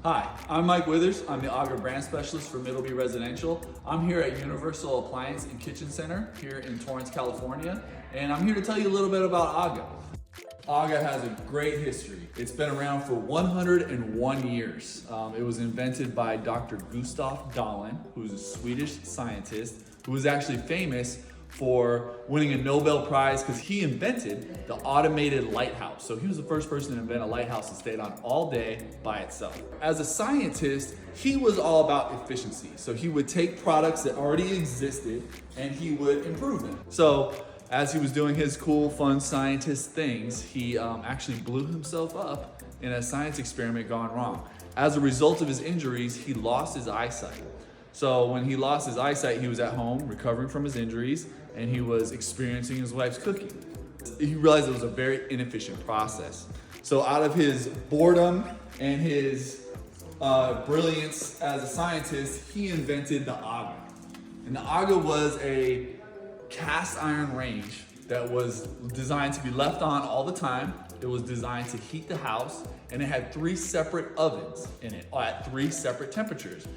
Hi, I'm Mike Withers. I'm the AGA brand specialist for Middleby Residential. I'm here at Universal Appliance and Kitchen Center here in Torrance, California, and I'm here to tell you a little bit about AGA. AGA has a great history. It's been around for 101 years. It was invented by Dr. Gustaf Dalén, who's a Swedish scientist who was actually famous for winning a Nobel Prize because he invented the automated lighthouse. So he was the first person to invent a lighthouse that stayed on all day by itself. As a scientist, he was all about efficiency. So he would take products that already existed and he would improve them. So as he was doing his cool, fun scientist things, he actually blew himself up in a science experiment gone wrong. As a result of his injuries, he lost his eyesight. So when he lost his eyesight, he was at home recovering from his injuries and he was experiencing his wife's cooking. He realized it was a very inefficient process. So out of his boredom and his brilliance as a scientist, he invented the AGA. And the AGA was a cast iron range that was designed to be left on all the time. It was designed to heat the house, and it had 3 separate ovens in it at 3 separate temperatures.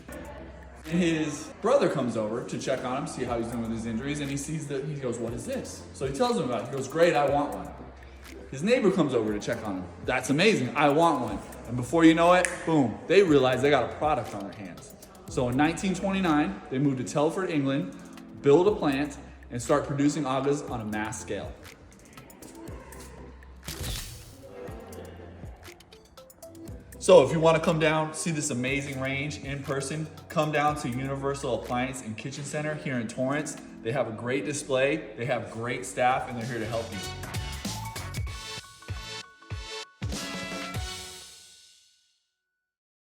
And his brother comes over to check on him, see how he's doing with his injuries, and he sees that, he goes, "What is this?" So he tells him about it. He goes, "Great, I want one." His neighbor comes over to check on him. "That's amazing, I want one." And before you know it, boom, they realize they got a product on their hands. So in 1929, they moved to Telford, England, build a plant, and start producing AGAs on a mass scale. So if you want to come down, see this amazing range in person, come down to Universal Appliance and Kitchen Center here in Torrance. They have a great display, they have great staff, and they're here to help you.